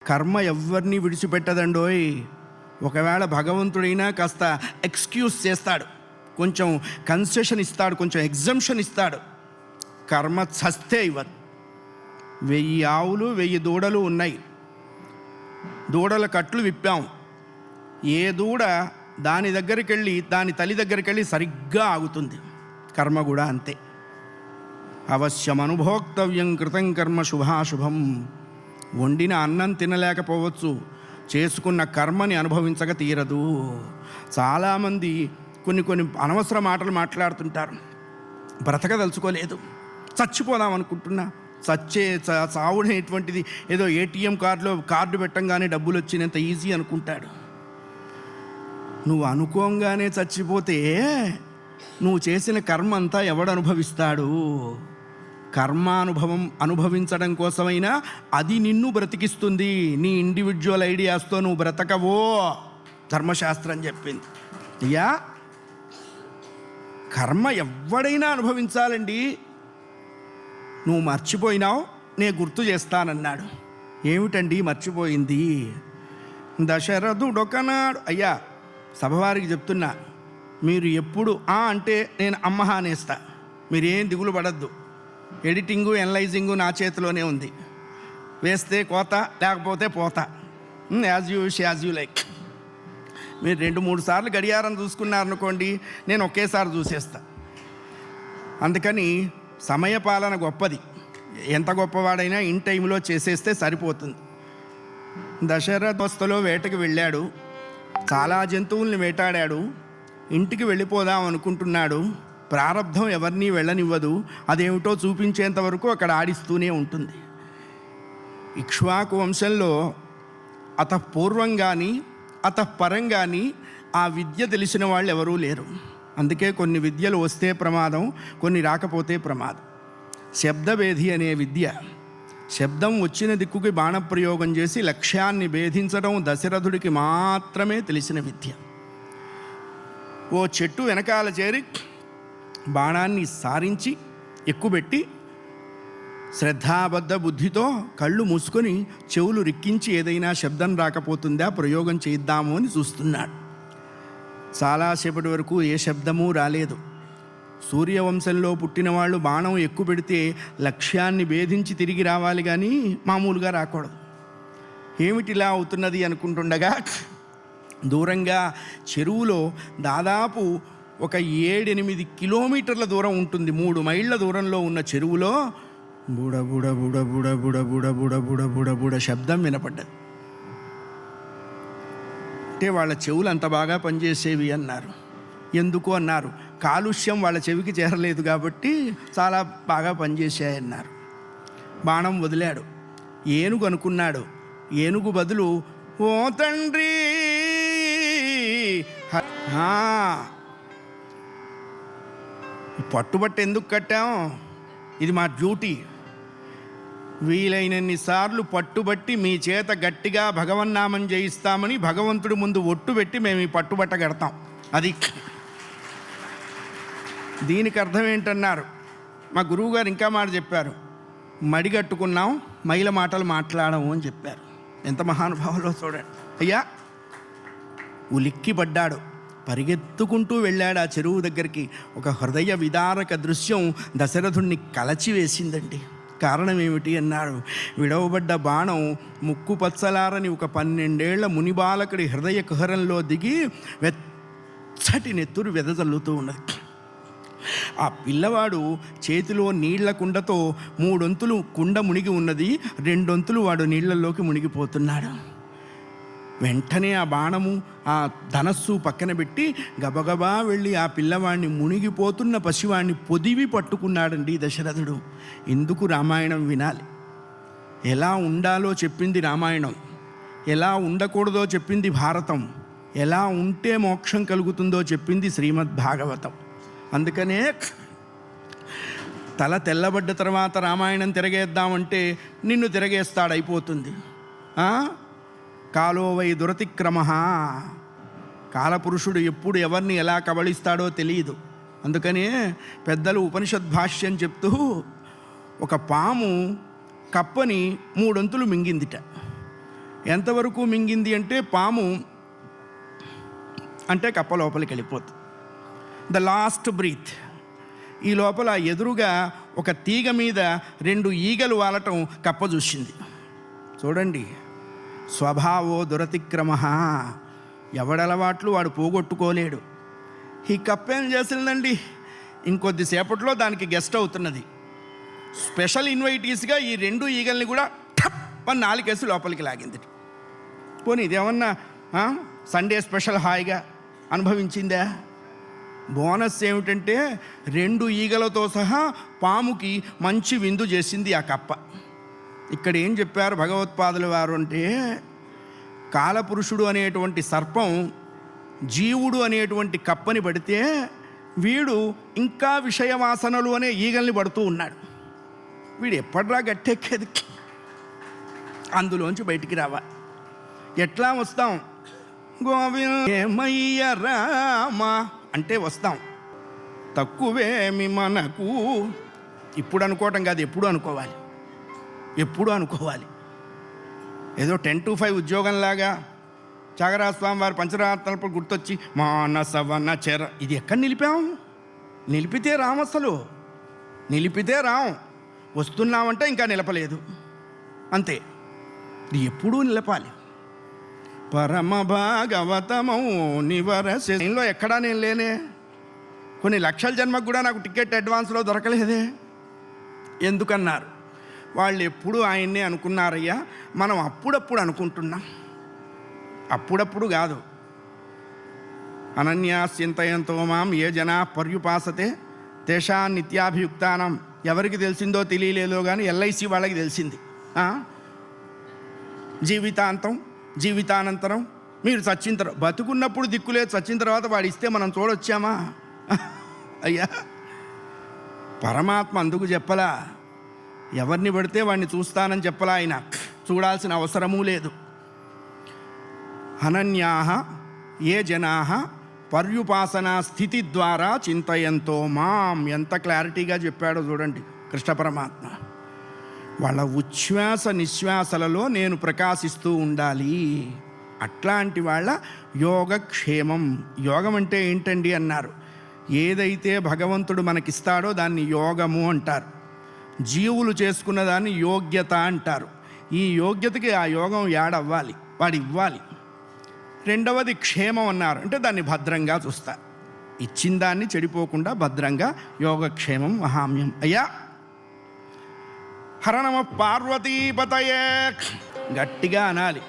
కర్మ ఎవరిని విడిచిపెట్టదండోయ్. ఒకవేళ భగవంతుడైనా కాస్త ఎక్స్క్యూజ్ చేస్తాడు, కొంచెం కన్సెషన్ ఇస్తాడు, కొంచెం ఎగ్జంప్షన్ ఇస్తాడు. కర్మ చస్తే ఇవ్వదు. 1000 ఆవులు 1000 దూడలు ఉన్నాయి. దూడల కట్లు విప్పాం. ఏ దూడ దాని దగ్గరికి వెళ్ళి దాని తల్లి దగ్గరికి వెళ్ళి సరిగ్గా ఆగుతుంది. కర్మ కూడా అంతే. అవశ్యం అనుభోక్తవ్యం కృతం కర్మ శుభాశుభం. వండిన అన్నం తినలేకపోవచ్చు, చేసుకున్న కర్మని అనుభవించక తీరదు. చాలామంది కొన్ని అనవసర మాటలు మాట్లాడుతుంటారు. బ్రతకదలుచుకోలేదు, చచ్చిపోదాం అనుకుంటున్నా. చావునేటువంటిది ఏదో ఏటీఎం కార్డు పెట్టంగానే డబ్బులు వచ్చినంత ఈజీ అనుకుంటాడు. నువ్వు అనుకోగానే చచ్చిపోతే నువ్వు చేసిన కర్మ అంతా ఎవడు అనుభవిస్తాడు? కర్మానుభవం అనుభవించడం కోసమైనా అది నిన్ను బ్రతికిస్తుంది. నీ ఇండివిజువల్ ఐడియాస్తో నువ్వు బ్రతకవో ధర్మశాస్త్రం చెప్పింది. అయ్యా, కర్మ ఎవడైనా అనుభవించాలండి. నువ్వు మర్చిపోయినావు, నేను గుర్తు చేస్తానన్నాడు. ఏమిటండి మర్చిపోయింది? దశరథుడొకనాడు. అయ్యా, సభవారికి చెప్తున్నా, మీరు ఎప్పుడు అంటే నేను అమ్మ అనేస్తా. మీరేం దిగులు పడద్దు. ఎడిటింగు ఎనలైజింగు నా చేతిలోనే ఉంది. వేస్తే కోత, లేకపోతే పోతా. As you like. మీరు 2-3 సార్లు గడియారం చూసుకున్నారనుకోండి, నేను ఒకేసారి చూసేస్తా. అందుకని సమయపాలన గొప్పది. ఎంత గొప్పవాడైనా ఇన్ టైంలో చేసేస్తే సరిపోతుంది. దశరథస్థలో వేటకి వెళ్ళాడు, చాలా జంతువుల్ని వేటాడాడు. ఇంటికి వెళ్ళిపోదాం అనుకుంటున్నాడు. ప్రారంధం ఎవరినీ వెళ్ళనివ్వదు. అదేమిటో చూపించేంత వరకు అక్కడ ఆడిస్తూనే ఉంటుంది. ఇక్ష్వాకు వంశంలో అతఃపూర్వం కానీ అతఃపరం కానీ ఆ విద్య తెలిసిన వాళ్ళు ఎవరూ లేరు. అందుకే కొన్ని విద్యలు వస్తే ప్రమాదం, కొన్ని రాకపోతే ప్రమాదం. శబ్దభేది అనే విద్య, శబ్దం వచ్చిన దిక్కుకి బాణప్రయోగం చేసి లక్ష్యాన్ని భేదించడం దశరథుడికి మాత్రమే తెలిసిన విద్య. ఓ చెట్టు వెనకాల చేరి బాణాన్ని సారించి ఎక్కుబెట్టి శ్రద్ధాబద్ధ బుద్ధితో కళ్ళు మూసుకొని చెవులు రిక్కించి ఏదైనా శబ్దం రాకపోతుందా ప్రయోగం చేద్దాము అని చూస్తున్నాడు. చాలాసేపటి వరకు ఏ శబ్దమూ రాలేదు. సూర్యవంశంలో పుట్టిన వాళ్ళు బాణం ఎక్కువ పెడితే లక్ష్యాన్ని భేదించి తిరిగి రావాలి, కానీ మామూలుగా రాకూడదు. ఏమిటిలా అవుతున్నది అనుకుంటుండగా దూరంగా చెరువులో దాదాపు ఒక 7-8 కిలోమీటర్ల దూరం ఉంటుంది, 3 మైళ్ళ దూరంలో ఉన్న చెరువులో బుడ బుడ బుడ బుడ బుడ బుడ బుడ బుడ బుడ బుడ శబ్దం వినపడ్డది. అంటే వాళ్ళ చెవులు అంత బాగా పనిచేసేవి అన్నారు. ఎందుకు అన్నారు, కాలుష్యం వాళ్ళ చెవికి చేరలేదు కాబట్టి చాలా బాగా పనిచేసాయన్నారు. బాణం వదిలాడు. ఏనుగు అనుకున్నాడు. ఏనుగు బదులు ఓ తండ్రి, పట్టుబట్టి ఎందుకు కట్టాం? ఇది మా డ్యూటీ. వీలైనన్ని సార్లు పట్టుబట్టి మీ చేత గట్టిగా భగవన్నామం చేయిస్తామని భగవంతుడి ముందు ఒట్టు పెట్టి మేము ఈ పట్టుబట్ట కడతాం. అది దీనికి అర్థం ఏంటన్నారు? మా గురువుగారు ఇంకా మాట చెప్పారు, మడిగట్టుకున్నాం, మైల మాటలు మాట్లాడము అని చెప్పారు. ఎంత మహానుభావులో చూడండి. అయ్యా, ఉలిక్కి పడ్డాడు, పరిగెత్తుకుంటూ వెళ్ళాడు ఆ చెరువు దగ్గరికి. ఒక హృదయ విదారక దృశ్యం దశరథుణ్ణి కలచివేసిందండి. కారణం ఏమిటి అన్నాడు. విడవబడ్డ బాణం ముక్కు పచ్చలారని ఒక 12 ఏళ్ల మునిబాలకుడి హృదయ కుహరంలో దిగి వెచ్చటి నెత్తురు వెదజల్లుతూ ఉన్నది. ఆ పిల్లవాడు చేతిలో నీళ్ల కుండతో 3 వంతులు కుండ మునిగి ఉన్నది, 2 వంతులు వాడు నీళ్లలోకి మునిగిపోతున్నాడు. వెంటనే ఆ బాణము ఆ ధనస్సు పక్కన పెట్టి గబగబా వెళ్ళి ఆ పిల్లవాడిని మునిగిపోతున్న పసివాడిని పొదివి పట్టుకున్నాడండి దశరథుడు. ఎందుకు రామాయణం వినాలి? ఎలా ఉండాలో చెప్పింది రామాయణం, ఎలా ఉండకూడదో చెప్పింది భారతం, ఎలా ఉంటే మోక్షం కలుగుతుందో చెప్పింది శ్రీమద్భాగవతం. అందుకనే తల తెల్లబడ్డ తర్వాత రామాయణం తిరగేద్దామంటే నిన్ను తిరగేస్తాడైపోతుంది. కాలో వై దురతిక్రమ. కాలపురుషుడు ఎప్పుడు ఎవరిని ఎలా కబళిస్తాడో తెలియదు. అందుకనే పెద్దలు ఉపనిషద్ భాష్యం చెప్తూ ఒక పాము కప్పని 3 వంతులు మింగిందిట. ఎంతవరకు మింగింది అంటే పాము అంటే కప్ప లోపలికి వెళ్ళిపోతుంది. The last breath. ఈ లోపల ఎదురుగా ఒక తీగ మీద 2 ఈగలు వాలటం కప్ప చూసింది. చూడండి, స్వభావో దురతిక్రమ. ఎవడలవాట్లు వాడు పోగొట్టుకోలేడు. ఈ కప్ప ఏం చేసిందండి, ఇంకొద్దిసేపట్లో దానికి గెస్ట్ అవుతున్నది. స్పెషల్ ఇన్వైటీస్గా ఈ 2 ఈగల్ని కూడా టప్ అని 4 కేసు లోపలికి లాగింది. పోనీ ఇదేమన్నా సండే స్పెషల్ హాయిగా అనుభవించిందా? బోనస్ ఏమిటంటే 2 ఈగలతో సహా పాముకి మంచి విందు చేసింది ఆ కప్ప. ఇక్కడ ఏం చెప్పారు భగవత్పాదుల వారు అంటే, కాలపురుషుడు అనేటువంటి సర్పం జీవుడు అనేటువంటి కప్పని పడితే వీడు ఇంకా విషయవాసనలు అనే ఈగల్ని పడుతూ ఉన్నాడు. వీడు ఎప్పటిలా గట్టెక్కేది, అందులోంచి బయటికి రావా. ఎట్లా వస్తాం? గోవిందమయ్య రామ అంటే వస్తాం. తక్కువేమి మనకు. ఇప్పుడు అనుకోవటం కాదు, ఎప్పుడు అనుకోవాలి. ఎప్పుడు అనుకోవాలి. ఏదో 10 to 5 ఉద్యోగంలాగా త్యాగరాజ స్వామి వారి పంచరాత్రాలప్పుడు గుర్తొచ్చి మానసవన చెర, ఇది ఎక్కడ నిలిపాం? నిలిపితే రాం, అసలు నిలిపితే రాం. వస్తున్నామంటే ఇంకా నిలపలేదు, అంతే. ఇది ఎప్పుడూ నిలపాలి. పరమ భాగవతమౌ నివరసలో ఎక్కడా నేను లేనే. కొన్ని లక్షల జన్మకు కూడా నాకు టికెట్ అడ్వాన్స్లో దొరకలేదే. ఎందుకన్నారు? వాళ్ళు ఎప్పుడు ఆయన్నే అనుకున్నారయ్యా, మనం అప్పుడప్పుడు అనుకుంటున్నాం. అప్పుడప్పుడు కాదు. అనన్యాస్యంతయంతో మాం ఏ జనా పర్యుపాసతే తేషా నిత్యాభియుక్తానం. ఎవరికి తెలిసిందో తెలియలేదో కానీ ఎల్ఐసి వాళ్ళకి తెలిసింది. జీవితాంతం, జీవితానంతరం, మీరు చచ్చిన తర్వాత, బతుకున్నప్పుడు దిక్కులేదు, చచ్చిన తర్వాత వాడు ఇస్తే మనం చూడొచ్చామా? అయ్యా, పరమాత్మ అందుకు చెప్పలా, ఎవరిని పడితే వాడిని చూస్తానని చెప్పలా. ఆయన చూడాల్సిన అవసరమూ లేదు. అనన్యాః ఏ జనాః పర్యుపాసనా స్థితి ద్వారా చింతయంతో మాం. ఎంత క్లారిటీగా చెప్పాడో చూడండి కృష్ణ పరమాత్మ. వాళ్ళ ఉచ్ఛ్వాస నిశ్వాసలలో నేను ప్రకాశిస్తూ ఉండాలి. అట్లాంటి వాళ్ళ యోగక్షేమం. యోగం అంటే ఏంటండి అన్నారు. ఏదైతే భగవంతుడు మనకిస్తాడో దాన్ని యోగము అంటారు. జీవులు చేసుకున్న దాన్ని యోగ్యత అంటారు. ఈ యోగ్యతకి ఆ యోగం యాడవ్వాలి, వాడు ఇవ్వాలి. రెండవది క్షేమం అన్నారు, అంటే దాన్ని భద్రంగా చూస్తారు. ఇచ్చిన దాన్ని చెడిపోకుండా భద్రంగా యోగక్షేమం మహామ్యం. అయ్యా, హర నమ పార్వతీపతయే గట్టిగా అనాలి.